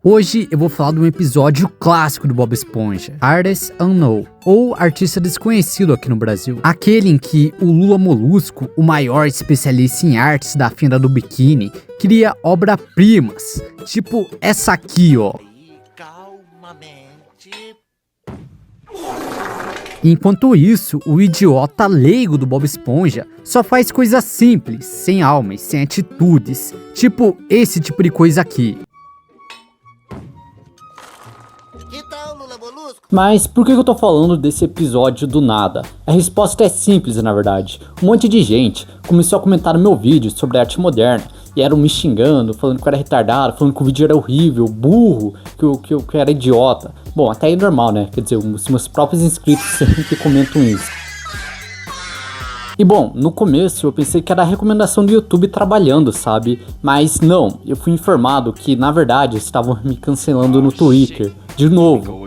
Hoje eu vou falar de um episódio clássico do Bob Esponja, Artist Unknown, ou Artista Desconhecido aqui no Brasil. Aquele em que o Lula Molusco, o maior especialista em artes da fenda do biquíni, cria obra-primas, tipo essa aqui, ó. Enquanto isso, o idiota leigo do Bob Esponja só faz coisas simples, sem alma e sem atitudes, tipo esse tipo de coisa aqui. Mas por que eu tô falando desse episódio do nada? A resposta é simples, na verdade. Um monte de gente começou a comentar no meu vídeo sobre arte moderna e eram me xingando, falando que eu era retardado, falando que o vídeo era horrível, burro, que eu era idiota. Bom, até aí é normal, né? Quer dizer, os meus próprios inscritos sempre comentam isso. E bom, no começo eu pensei que era a recomendação do YouTube trabalhando, sabe? Mas não, eu fui informado que na verdade estavam me cancelando no Twitter, de novo.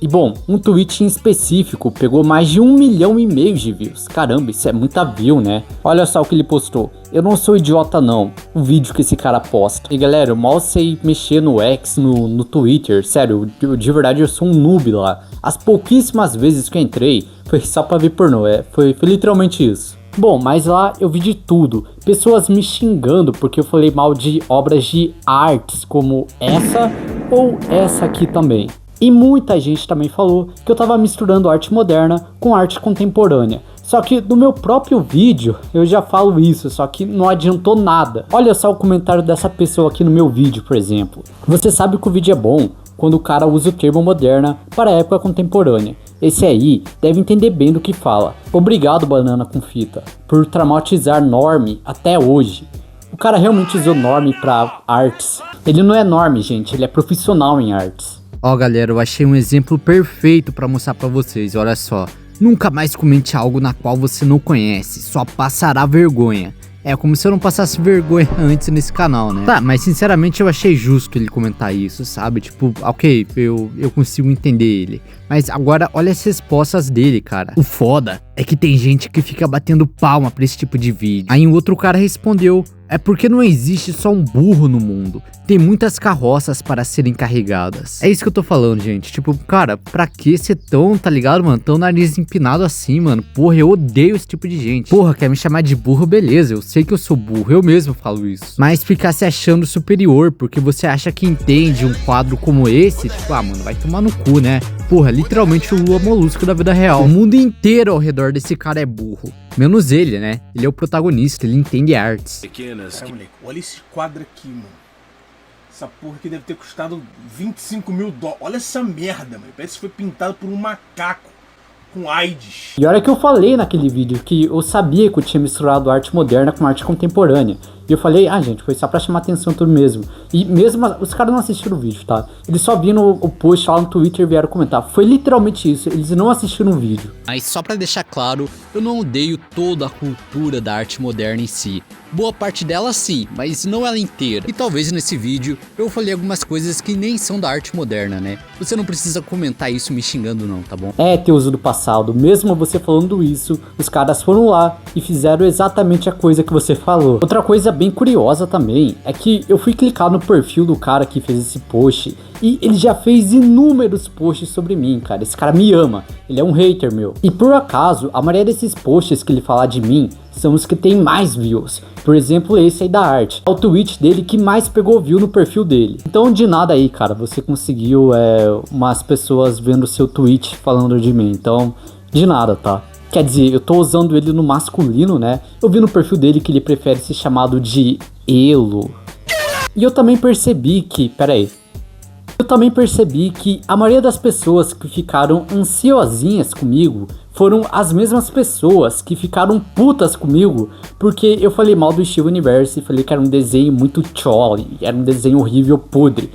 E bom, um tweet em específico pegou mais de 1,5 milhão de views. Caramba, isso é muita view, né? Olha só o que ele postou. Eu não sou idiota não, o vídeo que esse cara posta. E galera, eu mal sei mexer no X, no Twitter, sério, de verdade eu sou um noob lá. As pouquíssimas vezes que eu entrei, foi só pra ver pornô, foi literalmente isso. Bom, mas lá eu vi de tudo, pessoas me xingando porque eu falei mal de obras de artes como essa ou essa aqui também. E muita gente também falou que eu tava misturando arte moderna com arte contemporânea. Só que no meu próprio vídeo eu já falo isso, só que não adiantou nada. Olha só o comentário dessa pessoa aqui no meu vídeo, por exemplo. Você sabe que o vídeo é bom quando o cara usa o termo moderna para a época contemporânea. Esse aí deve entender bem do que fala. Obrigado, Banana com Fita, por traumatizar Norme até hoje. O cara realmente usou Norme pra artes. Ele não é Norme, gente, ele é profissional em artes. Ó galera, eu achei um exemplo perfeito pra mostrar pra vocês, olha só. Nunca mais comente algo na qual você não conhece, só passará vergonha. É como se eu não passasse vergonha antes nesse canal, né? Tá, mas sinceramente eu achei justo ele comentar isso, sabe? Tipo, ok, eu consigo entender ele. Mas agora olha as respostas dele, cara. O foda é que tem gente que fica batendo palma pra esse tipo de vídeo. Aí um outro cara respondeu: é porque não existe só um burro no mundo. Tem muitas carroças para serem carregadas. É isso que eu tô falando, gente. Tipo, cara, pra que ser tão, tá ligado, mano? Tão nariz empinado assim, mano. Porra, eu odeio esse tipo de gente. Porra, quer me chamar de burro? Beleza, eu sei que eu sou burro. Eu mesmo falo isso. Mas ficar se achando superior porque você acha que entende um quadro como esse, tipo, ah, mano, vai tomar no cu, né? Porra, literalmente o Lula Molusco da vida real. O mundo inteiro ao redor desse cara é burro. Menos ele, né? Ele é o protagonista, ele entende artes. Cara, moleque, olha esse quadro aqui, mano. Essa porra aqui deve ter custado 25 mil dólares. Olha essa merda, mano. Parece que foi pintado por um macaco com AIDS. E olha que eu falei naquele vídeo que eu sabia que eu tinha misturado arte moderna com arte contemporânea. E eu falei, gente, foi só pra chamar atenção tudo mesmo. E mesmo, os caras não assistiram o vídeo, tá? Eles só viram o post lá no Twitter e vieram comentar. Foi literalmente isso, eles não assistiram o vídeo. Mas só pra deixar claro, eu não odeio toda a cultura da arte moderna em si. Boa parte dela sim, mas não ela inteira. E talvez nesse vídeo eu falei algumas coisas que nem são da arte moderna, né? Você não precisa comentar isso me xingando não, tá bom? É, Teuso do passado, mesmo você falando isso, os caras foram lá e fizeram exatamente a coisa que você falou. Outra coisa bem curiosa também é que eu fui clicar no perfil do cara que fez esse post e ele já fez inúmeros posts sobre mim, cara. Esse cara me ama, ele é um hater meu. E por acaso, a maioria desses posts que ele fala de mim são os que tem mais views. Por exemplo, esse aí da arte. É o tweet dele que mais pegou view no perfil dele. Então de nada aí, cara, você conseguiu umas pessoas vendo seu tweet falando de mim. Então, de nada, tá? Quer dizer, eu tô usando ele no masculino, né? Eu vi no perfil dele que ele prefere ser chamado de Elo. E eu também percebi que... a maioria das pessoas que ficaram ansiosinhas comigo foram as mesmas pessoas que ficaram putas comigo porque eu falei mal do Steven Universe e falei que era um desenho muito chole, era um desenho horrível, podre.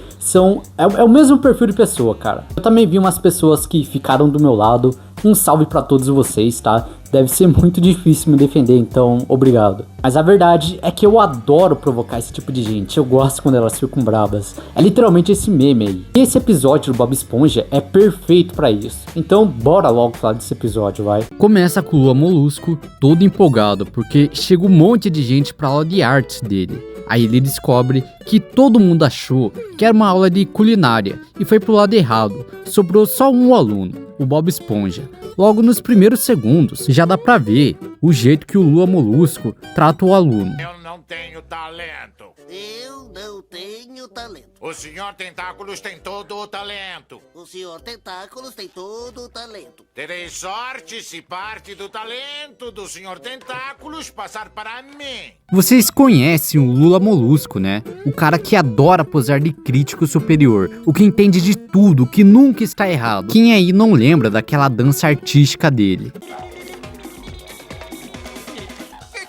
É o mesmo perfil de pessoa, cara. Eu também vi umas pessoas que ficaram do meu lado. Um salve pra todos vocês, tá? Deve ser muito difícil me defender, então obrigado. Mas a verdade é que eu adoro provocar esse tipo de gente, eu gosto quando elas ficam bravas. É literalmente esse meme aí. E esse episódio do Bob Esponja é perfeito pra isso. Então bora logo falar desse episódio, vai. Começa com o Lula Molusco todo empolgado, porque chega um monte de gente pra aula de artes dele. Aí ele descobre que todo mundo achou que era uma aula de culinária e foi pro lado errado. Sobrou só um aluno, o Bob Esponja. Logo nos primeiros segundos, já dá pra ver o jeito que o Lula Molusco trata o aluno. Eu não tenho talento. Eu não tenho talento. O senhor Tentáculos tem todo o talento. O senhor Tentáculos tem todo o talento. Terei sorte se parte do talento do senhor Tentáculos passar para mim. Vocês conhecem o Lula Molusco, né? O cara que adora posar de crítico superior, o que entende de tudo, que nunca está errado. Quem aí não lembra daquela dança artística dele?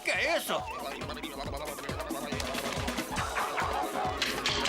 Que é isso?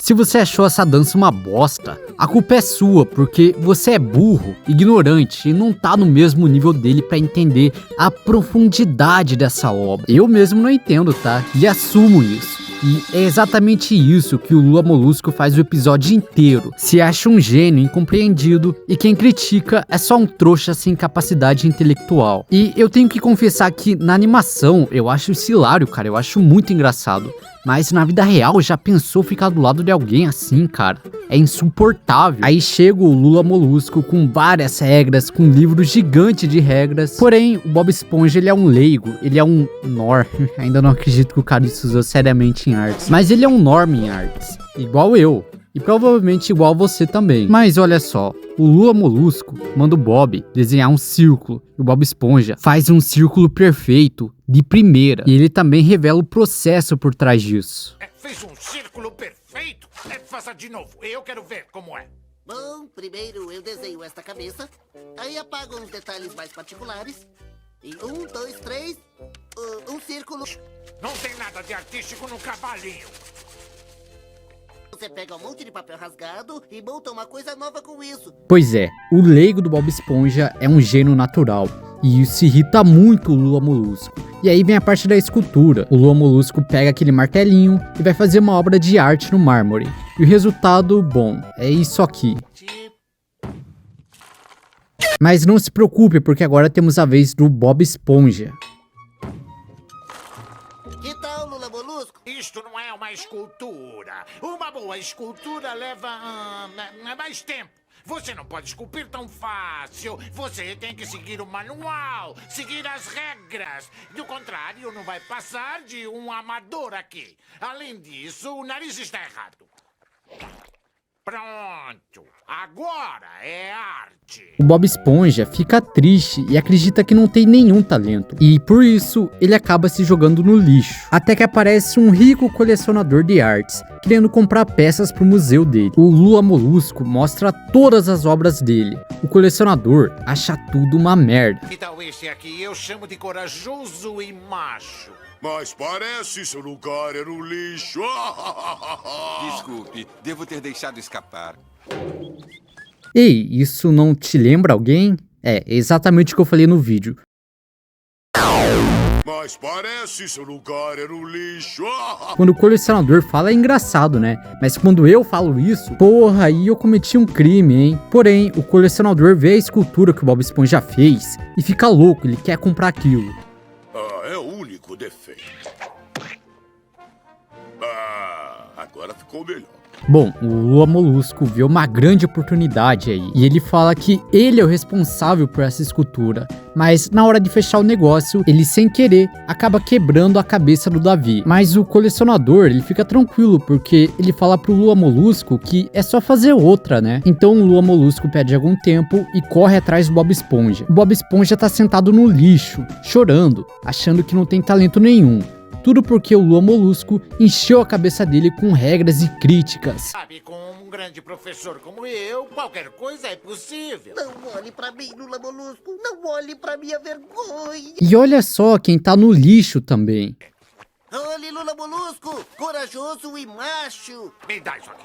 Se você achou essa dança uma bosta, a culpa é sua, porque você é burro, ignorante e não tá no mesmo nível dele pra entender a profundidade dessa obra. Eu mesmo não entendo, tá? E assumo isso. E é exatamente isso que o Lula Molusco faz o episódio inteiro. Se acha um gênio incompreendido e quem critica é só um trouxa sem capacidade intelectual. E eu tenho que confessar que na animação eu acho isso hilário, cara. Eu acho muito engraçado. Mas na vida real, já pensou ficar do lado de alguém assim, cara? É insuportável. Aí chega o Lula Molusco com várias regras, com um livro gigante de regras. Porém, o Bob Esponja, ele é um leigo, ele é um nor. Ainda não acredito que o cara isso usou seriamente em artes. Mas ele é um norm em artes, igual eu. E provavelmente igual você também. Mas olha só, o Lula Molusco manda o Bob desenhar um círculo. E o Bob Esponja faz um círculo perfeito de primeira. E ele também revela o processo por trás disso. Fez um círculo perfeito? Faça de novo, eu quero ver como é. Bom, primeiro eu desenho esta cabeça, aí apago uns detalhes mais particulares. E 1, 2, 3, um círculo. Não tem nada de artístico no cavalinho. Você pega um monte de papel rasgado e monta uma coisa nova com isso. Pois é, o leigo do Bob Esponja é um gênio natural. E isso irrita muito o Lula Molusco. E aí vem a parte da escultura. O Lula Molusco pega aquele martelinho e vai fazer uma obra de arte no mármore. E o resultado, bom, é isso aqui. Mas não se preocupe, porque agora temos a vez do Bob Esponja. Que tal, Lula Molusco? Isto não é uma escultura. Uma boa escultura leva mais tempo. Você não pode esculpir tão fácil. Você tem que seguir o manual, seguir as regras. Do contrário, não vai passar de um amador aqui. Além disso, o nariz está errado. Pronto. Agora é arte. O Bob Esponja fica triste e acredita que não tem nenhum talento. E por isso, ele acaba se jogando no lixo. Até que aparece um rico colecionador de artes, querendo comprar peças pro museu dele. O Lula Molusco mostra todas as obras dele. O colecionador acha tudo uma merda. Que tal esse aqui? Eu chamo de corajoso e macho. Mas parece seu lugar era um lixo. Desculpe, devo ter deixado escapar. Ei, isso não te lembra alguém? É exatamente o que eu falei no vídeo. Mas parece seu lugar era um lixo. Quando o colecionador fala é engraçado, né? Mas quando eu falo isso, porra, aí eu cometi um crime, hein? Porém, o colecionador vê a escultura que o Bob Esponja fez e fica louco, ele quer comprar aquilo. É o único defeito. Agora ficou melhor. Bom, o Lula Molusco vê uma grande oportunidade aí, e ele fala que ele é o responsável por essa escultura, mas na hora de fechar o negócio, ele sem querer acaba quebrando a cabeça do Davi. Mas o colecionador, ele fica tranquilo, porque ele fala pro Lula Molusco que é só fazer outra, né? Então o Lula Molusco pede algum tempo e corre atrás do Bob Esponja. O Bob Esponja tá sentado no lixo, chorando, achando que não tem talento nenhum. Tudo porque o Lula Molusco encheu a cabeça dele com regras e críticas. Sabe, com um grande professor como eu, qualquer coisa é possível. Não olhe pra mim, Lula Molusco. Não olhe pra minha vergonha. E olha só quem tá no lixo também. Olhe, Lula Molusco. Corajoso e macho. Me dá isso aqui.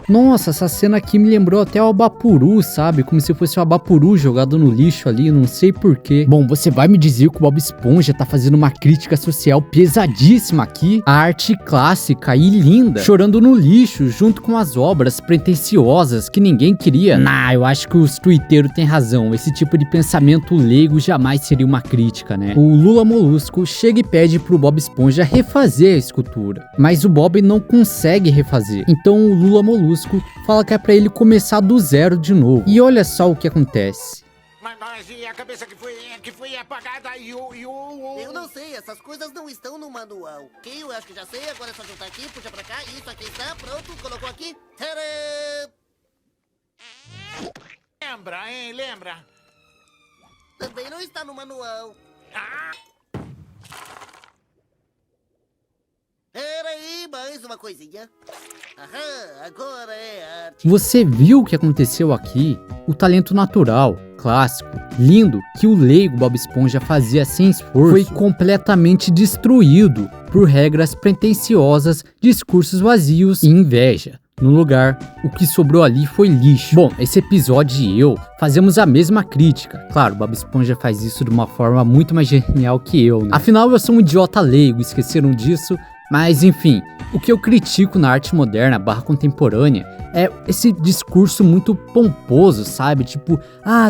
Nossa, essa cena aqui me lembrou até o Abapuru, sabe? Como se fosse o Abapuru jogado no lixo ali, não sei porquê. Bom, você vai me dizer que o Bob Esponja tá fazendo uma crítica social pesadíssima aqui? A arte clássica e linda, chorando no lixo, junto com as obras pretensiosas que ninguém queria. Eu acho que os twitteiros têm razão. Esse tipo de pensamento leigo jamais seria uma crítica, né? O Lula Molusco chega e pede pro Bob Esponja refazer a escultura, mas o Bob não consegue refazer. Então o Lula Molusco fala que é pra ele começar do zero de novo. E olha só o que acontece. Mas e a cabeça que foi apagada e o... Eu não sei, essas coisas não estão no manual. Ok, eu acho que já sei, agora é só juntar aqui, puxa pra cá, isso aqui está, pronto, colocou aqui. Tcharam! Lembra, hein? Lembra? Também não está no manual. Ah! Peraí, mais uma coisinha. Aham, agora é arte. Você viu o que aconteceu aqui? O talento natural, clássico, lindo, que o leigo Bob Esponja fazia sem esforço, foi completamente destruído por regras pretensiosas, discursos vazios e inveja. No lugar, o que sobrou ali foi lixo. Bom, esse episódio e eu fazemos a mesma crítica. Claro, Bob Esponja faz isso de uma forma muito mais genial que eu, né? Afinal, eu sou um idiota leigo, esqueceram disso? Mas enfim, o que eu critico na arte moderna / contemporânea é esse discurso muito pomposo, sabe? Tipo,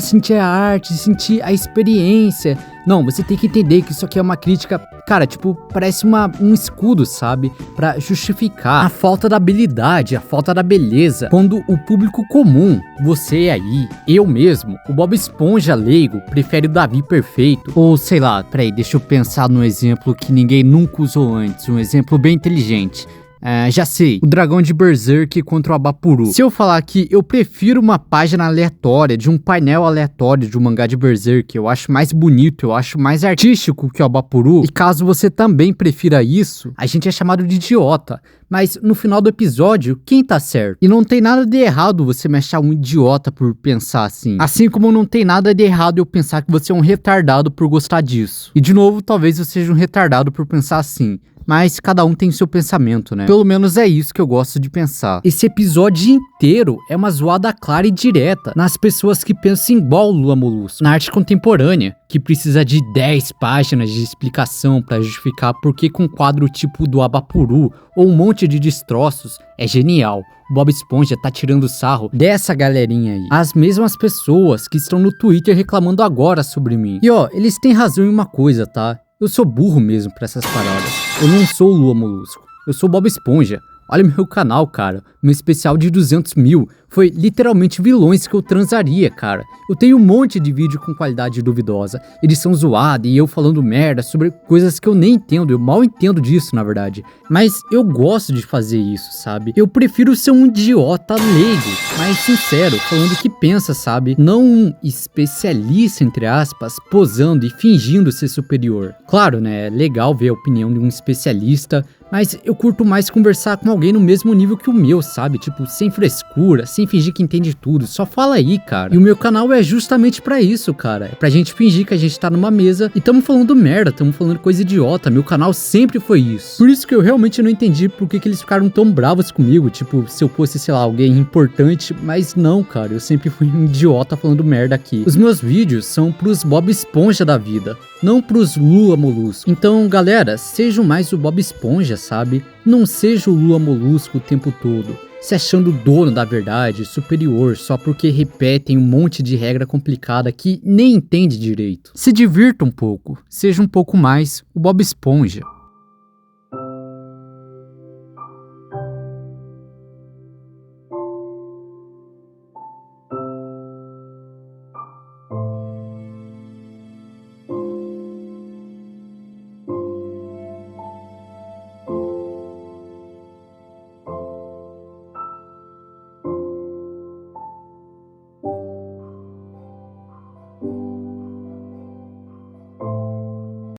sentir a arte, sentir a experiência. Não, você tem que entender que isso aqui é uma crítica, cara, tipo, parece um escudo, sabe? Pra justificar a falta da habilidade, a falta da beleza. Quando o público comum, você aí, eu mesmo, o Bob Esponja leigo, prefere o Davi perfeito. Ou sei lá, peraí, deixa eu pensar num exemplo que ninguém nunca usou antes, um exemplo bem inteligente. Já sei, o dragão de Berserk contra o Abapuru. Se eu falar que eu prefiro uma página aleatória, de um painel aleatório de um mangá de Berserk, eu acho mais bonito, eu acho mais artístico que o Abapuru, e caso você também prefira isso, a gente é chamado de idiota. Mas no final do episódio, quem tá certo? E não tem nada de errado você me achar um idiota por pensar assim. Assim como não tem nada de errado eu pensar que você é um retardado por gostar disso. E de novo, talvez eu seja um retardado por pensar assim. Mas cada um tem seu pensamento, né? Pelo menos é isso que eu gosto de pensar. Esse episódio inteiro é uma zoada clara e direta nas pessoas que pensam igual o Lula Molusco. Na arte contemporânea, que precisa de 10 páginas de explicação para justificar por que um quadro tipo do Abapuru ou um monte de destroços é genial. O Bob Esponja tá tirando sarro dessa galerinha aí. As mesmas pessoas que estão no Twitter reclamando agora sobre mim. E eles têm razão em uma coisa, tá? Eu sou burro mesmo pra essas paradas. Eu não sou o Lula Molusco. Eu sou o Bob Esponja. Olha meu canal, cara. Meu especial de 200 mil foi literalmente vilões que eu transaria, cara. Eu tenho um monte de vídeo com qualidade duvidosa, edição zoada e eu falando merda sobre coisas que eu nem entendo. Eu mal entendo disso, na verdade. Mas eu gosto de fazer isso, sabe? Eu prefiro ser um idiota leigo, mas sincero, falando o que pensa, sabe? Não um especialista, entre aspas, posando e fingindo ser superior. Claro, né? É legal ver a opinião de um especialista, mas eu curto mais conversar com alguém no mesmo nível que o meu, sabe? Tipo, sem frescura, sem fingir que entende tudo. Só fala aí, cara. E o meu canal é justamente pra isso, cara. É pra gente fingir que a gente tá numa mesa e tamo falando merda, tamo falando coisa idiota. Meu canal sempre foi isso. Por isso que eu realmente não entendi por que eles ficaram tão bravos comigo. Tipo, se eu fosse, sei lá, alguém importante. Mas não, cara. Eu sempre fui um idiota falando merda aqui. Os meus vídeos são pros Bob Esponja da vida, não pros Lula Molusco. Então, galera, sejam mais o Bob Esponja, sabe? Não seja o Lula Molusco o tempo todo, se achando dono da verdade, superior, só porque repetem um monte de regra complicada que nem entende direito. Se divirta um pouco, seja um pouco mais o Bob Esponja.